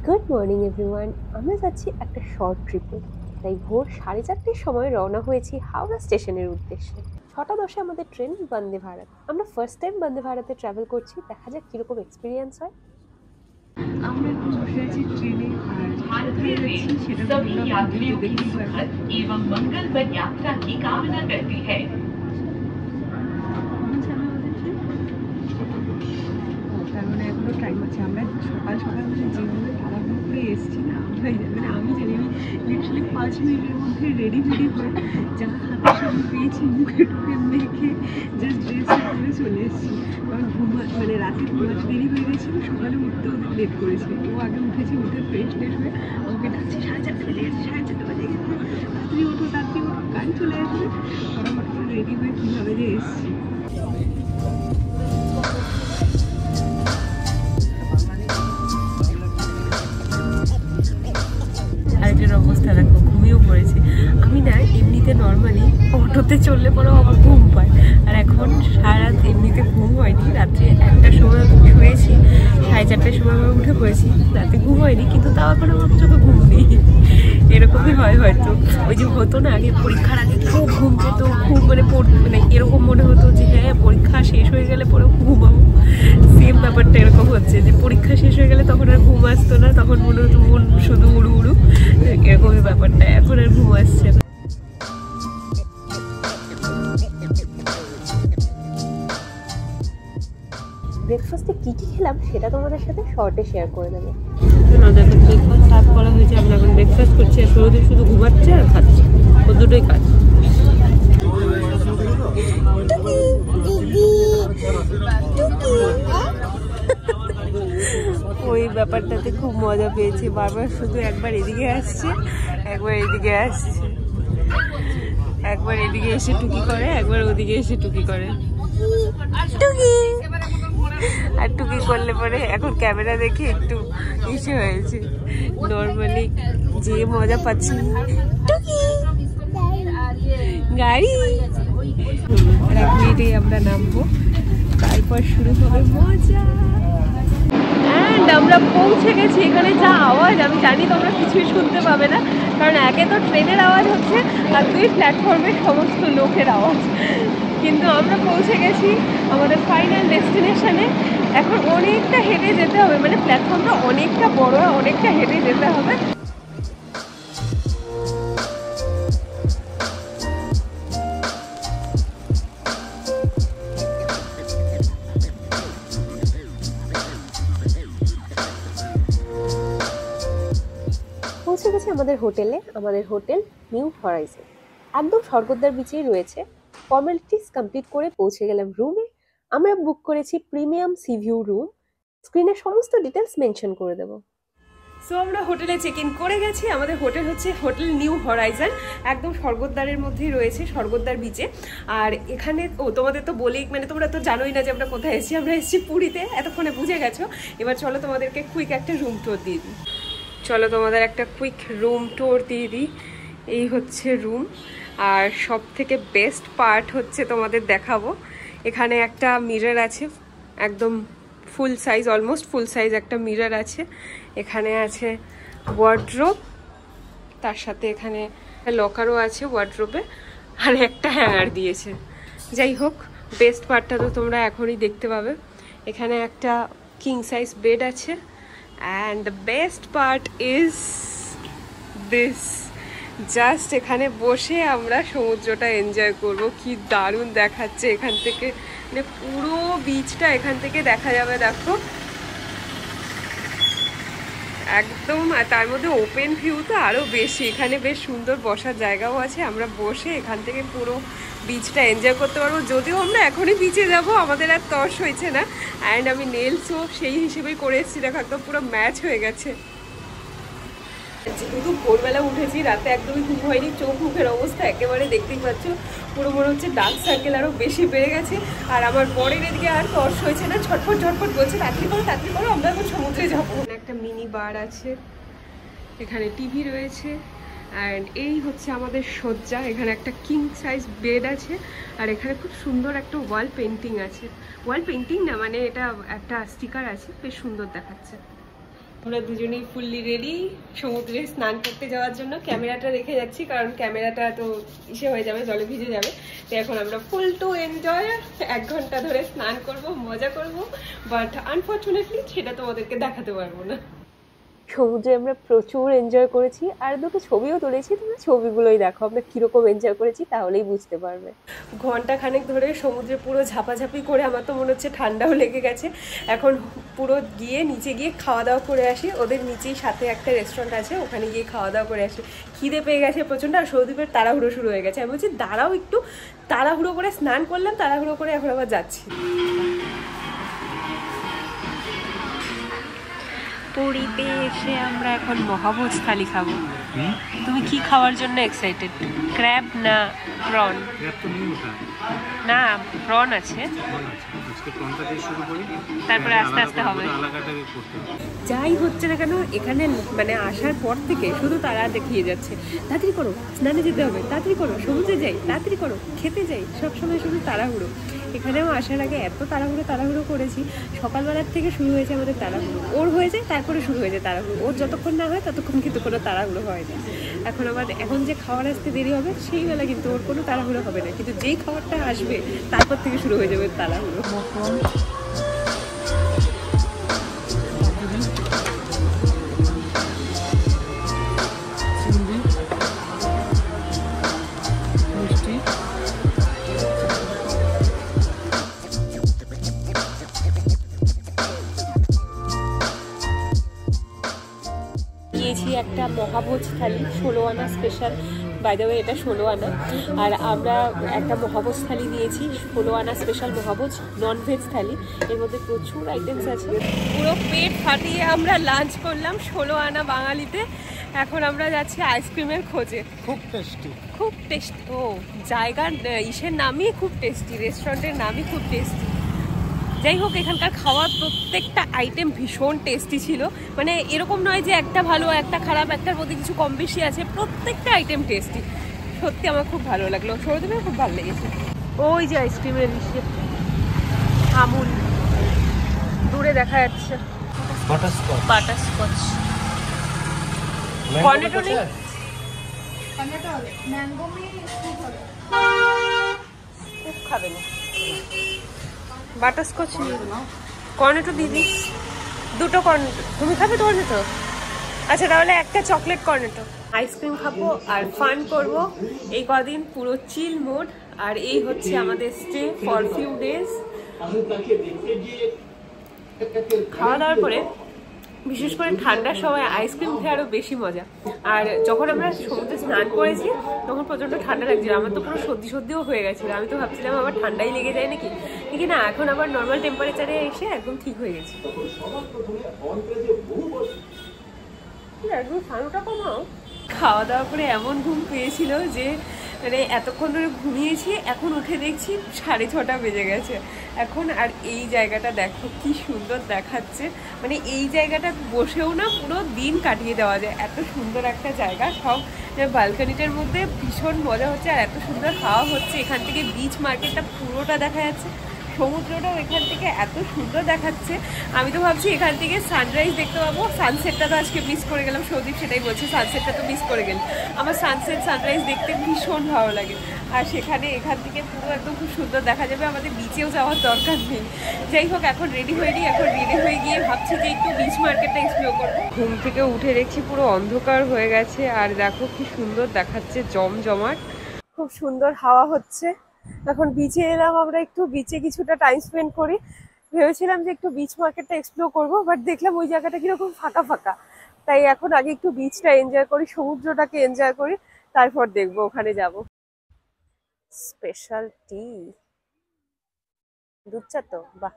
Good morning everyone. আমরা যাচ্ছি একটা শর্ট ট্রিপে, তাই ভোর 4:30টার সময় রওনা হয়েছি হাওড়া স্টেশনের উদ্দেশ্যে। 6:10 আমাদের ট্রেন বন্দে ভারত। আমরা ফার্স্ট টাইম বন্দে ভারতে ট্রাভেল করছি, দেখা যাক কীরকম এক্সপিরিয়েন্স হয়। আমরা এখন বসে আছি ট্রেনে আর কোথায় যাচ্ছি সেটা তোমরা ভিডিওতে দেখতেই পারবে। এবং মঙ্গলবার যাত্রা की कामना करती है। তার মানে এখনো টাইম আছে। আমরা সকাল সকাল মানে যেভাবে তাড়াহুড়ো করে এসেছি না, আমরাই মানে আমি জানি আমি লিটারালি 5 মিনিটের মধ্যে রেডি হয়ে যা হাতে সামনে পেয়েছি মুখে টুকে মেখে জাস্ট ড্রেস করে চলে এসেছি। কারণ মানে রাতে ঘুমাতে দেরি হয়ে গেছিলো, সকালে উঠতেও লেট করেছি। ও আগে উঠে ফ্রেশ হয়ে আমাকে ডাকছে 4:30 বেজে গেছে, 4:30 বেজে গেছে, তাড়াতাড়ি ওঠো গাড়ি চলে আসবে। ফটাফট করে রেডি হয়ে কীভাবে যে এসেছি। আরেকটার অবস্থা দেখো, ঘুমিয়েও পড়েছি আমি। না এমনিতে নর্মালি অটোতে চললে পরেও আমার ঘুম পায়, আর এখন সারা রাত এমনিতে ঘুম হয়নি। রাত্রে 1টার সময় শুয়েছি, 4:30টার সময় আমরা উঠে পড়েছি। রাতে ঘুম হয়নি, কিন্তু তাও এখন আমার চোখে ঘুম নেই। এরকমই হয় হয়তো। ওই যে হতো না আগে পরীক্ষার আগে খুব ঘুম পেত, খুব মানে এরকম মনে হতো যে হ্যাঁ পরীক্ষা শেষ হয়ে গেলে পরে ঘুমাবো। সেম ব্যাপারটা এরকম হচ্ছে যে পরীক্ষা শেষ হয়ে গেলে তখন আর ঘুম আসতো না, তখন মনে হতো মন শুধু উড়ু উড়ু, এরকমই ব্যাপারটা। এখন আর ঘুম আসছে না। ব্রেকফাস্টে কী কী খেলাম সেটা তোমাদের সাথে শর্টে শেয়ার করে দেবো। দেখো ব্রেকফাস্ট সার্ভ করা হয়েছে, আমরা এখন ব্রেকফাস্ট করছি আর শুধু ঘুমাচ্ছে আর খাচ্ছে, ও দুটোই কাজ। ওই ব্যাপারটাতে খুব মজা পেয়েছে, বারবার শুধু একবার এদিকে আসছে একবার এদিকে আসছে, একবার এদিকে এসে টুকি করে একবার ওদিকে এসে টুকি করে। আর টুকি করলে পরে এখন ক্যামেরা দেখে একটু ইসে হয়েছে। নর্মালি যে মজা পাচ্ছি গাড়ি। আর 1 মিনিটেই আমরা নামবো, তারপর শুরু হবে মজা। অ্যান্ড আমরা পৌঁছে গেছি। এখানে যা আওয়াজ, আমি জানি তোমরা কিছুই শুনতে পাবে না, কারণ একে তো ট্রেনের আওয়াজ হচ্ছে আর 2 প্ল্যাটফর্মের সমস্ত লোকের আওয়াজ। কিন্তু আমরা পৌঁছে গেছি আমাদের ফাইনাল ডেস্টিনেশনে। এখন অনেকটা হেঁটে যেতে হবে, মানে প্ল্যাটফর্মটা অনেকটা বড়, অনেকটা হেঁটে যেতে হবে। পৌঁছে গেছি আমাদের হোটেলে। আমাদের হোটেল নিউ হরাইজন, একদম স্বর্গদ্বার বিচেই রয়েছে। ফর্মালিটিস কমপ্লিট করে পৌঁছে গেলাম রুমে। আমরা বুক করেছি প্রিমিয়াম সি ভিউ রুম। স্ক্রিনে সমস্ত ডিটেলস মেনশন করে দেবো। সো আমরা হোটেলে চেক ইন করে গেছি। আমাদের হোটেল হচ্ছে হোটেল নিউ হরাইজন, একদম স্বর্গদ্বারের মধ্যেই রয়েছে, স্বর্গদ্বার বিচে। আর এখানে তোমাদের তো বলেই, মানে তোমরা তো জানোই না যে আমরা কোথায় এসেছি। আমরা এসেছি পুরীতে, এতক্ষণে বুঝে গেছো। এবার চলো তোমাদেরকে কুইক একটা রুম ট্যুর দিয়ে দিই। চলো তোমাদের একটা কুইক রুম ট্যুর দিয়ে দিই। এই হচ্ছে রুম, আর সব থেকে বেস্ট পার্ট হচ্ছে তোমাদের দেখাবো। এখানে একটা মিরর আছে, একদম ফুল সাইজ, অলমোস্ট ফুল সাইজ একটা মিরর আছে। এখানে আছে ওয়ার্ড্রোব, তার সাথে এখানে লকারও আছে ওয়ার্ড্রোবে, আর একটা হ্যাঙ্গার দিয়েছে। যাই হোক, বেস্ট পার্টটা তো তোমরা এখনই দেখতে পাবে। এখানে একটা কিং সাইজ বেড আছে, and the best part is this. Just এখানে বসে আমরা সমুদ্রটা এনজয় করব। কি দারুণ দেখাচ্ছে এখান থেকে, মানে পুরো বিচটা এখান থেকে দেখা যাবে। দেখো একদম, আর তার মধ্যে ওপেন ভিউ তো আরও বেশি। এখানে বেশ সুন্দর বসার জায়গাও আছে, আমরা বসে এখান থেকে পুরো বিচটা এনজয় করতে পারবো। যদিও আমরা এখনই বিচে যাব, আমাদের আর তর্স হয়েছে না। অ্যান্ড আমি নেলসও সেই হিসেবেই করে এসেছি, দেখো একদম পুরো ম্যাচ হয়ে গেছে। যেহেতু ভোরবেলা উঠেছি, রাতে একদমই ঘুম হয়নি, চোখ মুখের অবস্থা একেবারে দেখতেই পাচ্ছ, পুরো মনে হচ্ছে ডার্ক সার্কেল আরও বেশি বেড়ে গেছে। আর আমার বরের এদিকে আর তর্স হয়েছে না, ঝটপট বলছে তাড়াতাড়ি করো, আমরা এখন সমুদ্রে যাবো। একটা মিনি বার আছে, এখানে টিভি রয়েছে, অ্যান্ড এই হচ্ছে আমাদের সজ্জা। এখানে একটা কিং সাইজ বেড আছে, আর এখানে খুব সুন্দর একটা ওয়াল পেন্টিং আছে। ওয়াল পেন্টিং না, মানে এটা একটা স্টিকার আছে, বেশ সুন্দর দেখাচ্ছে। আমরা দুজনেই ফুললি রেডি সমুদ্রে স্নান করতে যাওয়ার জন্য। ক্যামেরাটা রেখে যাচ্ছি কারণ ক্যামেরাটা তো ইসে হয়ে যাবে, জলে ভিজে যাবে। তো এখন আমরা ফুল টু এনজয় 1 ঘন্টা ধরে স্নান করব, মজা করব, বাট আনফর্চুনেটলি সেটা তোমাদেরকে দেখাতে পারবো না। সমুদ্রে আমরা প্রচুর এনজয় করেছি আর দুটো ছবিও তুলেছি, তোমরা ছবিগুলোই দেখো আমরা কিরকম এনজয় করেছি, তাহলেই বুঝতে পারবে। ঘন্টা খানেক ধরে সমুদ্রে পুরো ঝাপাঝাপি করে আমার তো মনে হচ্ছে ঠান্ডাও লেগে গেছে। এখন পুরো গিয়ে নিচে গিয়ে খাওয়া দাওয়া করে আসি, ওদের নিচেই সাথে একটা রেস্টুরেন্ট আছে, ওখানে গিয়ে খাওয়া দাওয়া করে আসি। খিদে পেয়ে গেছে প্রচণ্ড, আর সৌদীপের তাড়াহুড়ো শুরু হয়ে গেছে। আমি বলছি দাঁড়াও একটু, তাড়াহুড়ো করে স্নান করলাম, তাড়াহুড়ো করে এখন আবার যাচ্ছি। পুরীতে এসে আমরা এখন মহাভোজ থালি খাবো। তুমি কি খাওয়ার জন্য এক্সাইটেড? ক্র্যাব না প্রন? না, প্রন আছে, তারপরে আস্তে আস্তে হবে। যাই হচ্ছে না কেন এখানে মানে আসার পর থেকে শুধু তারা দেখিয়ে যাচ্ছে, তাড়াতাড়ি করো স্নানে যেতে হবে, তাড়াতাড়ি করো সমুদ্রে যাই, তাড়াতাড়ি করো খেতে যাই, সবসময় শুধু তাড়াহুড়ো। এখানেও আসার আগে এত তাড়াহুড়ো করেছি, সকালবেলার থেকে শুরু হয়েছে আমাদের তাড়াহুড়ো। ওর হয়ে যায় তারপরে শুরু হয়ে যায় তাড়াহুড়ো, ওর যতক্ষণ না হয় ততক্ষণ কিন্তু কোনো তাড়াহুড়ো হয় না। এখন যে খাবার আসতে দেরি হবে সেই বেলা কিন্তু ওর কোনো তাড়াহুড়ো হবে না, কিন্তু যেই খাবারটা আসবে তারপর থেকে শুরু হয়ে যাবে তাড়াহুড়ো। নিয়েছি একটা মহাভোজ থালি 16 আনা স্পেশাল, বাই দ্য ওয়ে এটা 16 আনা। আর আমরা একটা মহাভোজ থালি নিয়েছি 16 আনা স্পেশাল মহাভোজ ননভেজ থালি, এর মধ্যে প্রচুর আইটেমস আছে। পুরো পেট ফাটিয়ে আমরা লাঞ্চ করলাম 16 আনা বাঙালিতে। এখন আমরা যাচ্ছি আইসক্রিমের খোঁজে। খুব টেস্টি, খুব টেস্টি। ও জায়গার ইসের নামই খুব টেস্টি, রেস্টুরেন্টের নামই খুব টেস্টি। যাই হোক এখানকার খাওয়ার প্রত্যেকটা আইটেম ভীষণ টেস্টি ছিল, মানে এরকম নয় যে একটা ভালো একটা খারাপ, একটার মধ্যে কিছু কম বেশি আছে, প্রত্যেকটা আইটেম টেস্টি। সত্যি আমার খুব ভালো লাগলো, সৌরদীপের খুব ভালো লেগেছে। ওই যে আইসক্রিমের ইসে আমুল দূরে দেখা যাচ্ছে, বাটারস্কচ। কর্নেটো নেই? খুব খাবে না, বাটারস্কচ নিয়ে কর্নেটো দিদি, দুটো কর্নেটো। তুমি খাবে কর্নেটো? আচ্ছা তাহলে একটা চকলেট কর্নেটো। আইসক্রিম খাবো আর ফান করব এই কদিন, পুরো চিল মোড। আর এই হচ্ছে আমাদের স্টে ফর ফিউ ডেজ। খাওয়া দাওয়ার পরে বিশেষ করে ঠান্ডার সময় আইসক্রিম খেয়ে আরো বেশি মজা। আর যখন আমরা সমুদ্রে স্নান করেছি তখন প্রচন্ড ঠান্ডা লাগছিল, আমার তো পুরো সর্দিও হয়ে গেছিল। আমি তো ভাবছিলাম আবার ঠান্ডাই লেগে যায় নাকি, কিন্তু না, এখন আবার নর্মাল টেম্পারেচারে এসে একদম ঠিক হয়ে গেছে। একদম ঠান্ডাটা কমাও। খাওয়া দাওয়া করে এমন ঘুম পেয়েছিল যে মানে এতক্ষণ ধরে ঘুমিয়েছি, এখন উঠে দেখছি 6:30 বেজে গেছে এখন। আর এই জায়গাটা দেখো কি সুন্দর দেখাচ্ছে, মানে এই জায়গাটা বসেও না পুরো দিন কাটিয়ে দেওয়া যায়, এত সুন্দর একটা জায়গা। সব বালকানিটার মধ্যে ভীষণ মজা হচ্ছে আর এত সুন্দর হাওয়া হচ্ছে। এখান থেকে বিচ মার্কেটটা পুরোটা দেখা যাচ্ছে, সমুদ্রটাও এখান থেকে এত সুন্দর দেখাচ্ছে। আমি তো ভাবছি এখান থেকে সানরাইজ দেখতে পাবো, সানসেটটা তো আজকে মিস করে গেলাম, সৌদীপ সেটাই বলছে সানসেটটা তো মিস করে গেল। আমার সানসেট সানরাইজ দেখতে ভীষণ ভালো লাগে, আর সেখানে এখান থেকে পুরো একদম খুব সুন্দর দেখা যাবে, আমাদের বিচেও যাওয়ার দরকার নেই। যাই হোক এখন রেডি হয়ে নিই, এখন রেডি হয়ে গিয়ে ভাবছি যে একটু বিচ মার্কেটটা এক্সপ্লোর করবো। ঘুম থেকে উঠে দেখছি পুরো অন্ধকার হয়ে গেছে, আর দেখো কি সুন্দর দেখাচ্ছে, জমজমাট, খুব সুন্দর হাওয়া হচ্ছে। এখন বিচে এলাম, আমরা একটু বিচে কিছুটা টাইম স্পেন্ড করি। ভেবেছিলাম যে একটু বিচ মার্কেটটা এক্সপ্লোর করবো, বাট দেখলাম ওই জায়গাটা কিরকম ফাঁকা ফাঁকা, তাই এখন আগে একটু বিচটা এনজয় করি, সমুদ্রটাকে এনজয় করি, তারপর দেখবো ওখানে যাব। স্পেশাল টি, দুধ চা তো বাহ,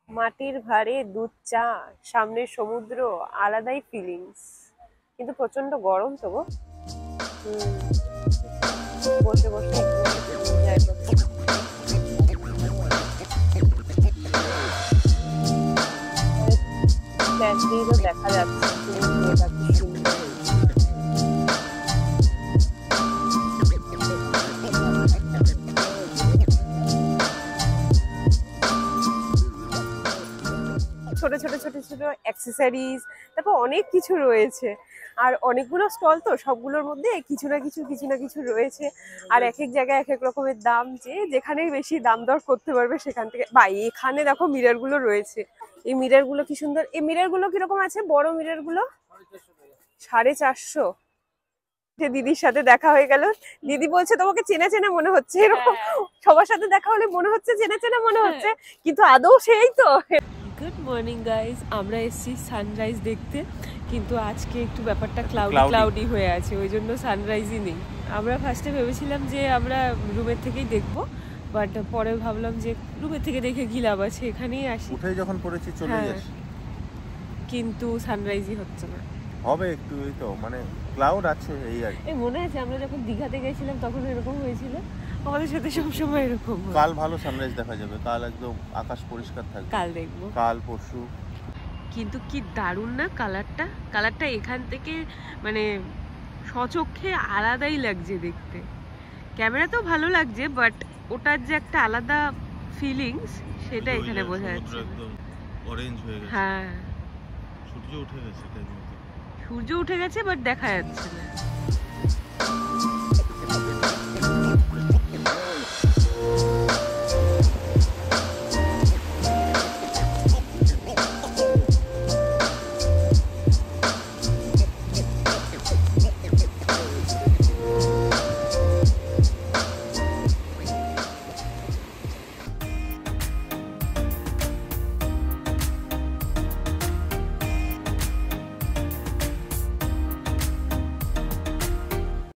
মাটির ভারে দুধ চা, সামনে সমুদ্র, আলাদাই ফিলিংস। কিন্তু প্রচন্ড গরম তো গো। বসে বসে এনজয় করতে। দেখা যাচ্ছে ছোট ছোট ছোট ছোট অ্যাক্সেসরিজ, তারপর দেখো অনেক কিছু রয়েছে, আর অনেকগুলো স্টল তো, সবগুলোর মধ্যে কিছু না কিছু রয়েছে। আর এক এক জায়গায় এক এক রকমের দাম, যে যেখানে বেশি দাম দর করতে পারবে সেখান থেকে। বা এখানে দেখো মিরর গুলো রয়েছে, এই মিরর গুলো কি সুন্দর। এই মিরর গুলো কিরকম আছে, বড় মিরর গুলো 450। যে দিদির সাথে দেখা হয়ে গেল, দিদি বলছে তোমাকে চেনা চেনা মনে হচ্ছে, এরকম সবার সাথে দেখা হলে মনে হচ্ছে চেনা চেনা মনে হচ্ছে, কিন্তু আদৌ সেই তো। গুড মর্নিং গাইস, আমরা এসেছি সানরাইজ দেখতে, কিন্তু আজকে একটু ব্যাপারটা ক্লাউডি হয়ে আছে, ওই জন্য সানরাইজই নেই। আমরা ফার্স্টে ভেবেছিলাম যে আমরা রুমের থেকেই দেখবো, বাট পরে ভাবলাম যে রুমের থেকে দেখে কি লাভ আছে, এখানেই আসি। উঠে যখন পড়েছি চলে আসি, কিন্তু সানরাইজই হচ্ছে না। হবে একটু, এই তো মানে ক্লাউড আছে এই আর কি। এই মনে আছে আমরা যখন দীঘাতে গেছিলাম তখন এরকম হয়েছিল, আমাদের সাথে সবসময় এরকম হয়। কাল ভালো সানরাইজ দেখা যাবে, কাল একদম আকাশ পরিষ্কার থাকবে, কাল দেখবো, কাল পরশু। কিন্তু কি দারুণ না কালারটা এখান থেকে মানে স্বচক্ষে আলাদাই লাগছে দেখতে। ক্যামেরাতেও ভালো লাগছে, বাট ওটার যে একটা আলাদা ফিলিংস সেটা এখানে বোঝা যাচ্ছে। একদম অরেঞ্জ হয়ে গেছে। হ্যাঁ, সূর্য উঠে গেছে, সূর্য উঠে গেছে বাট দেখা যাচ্ছে না।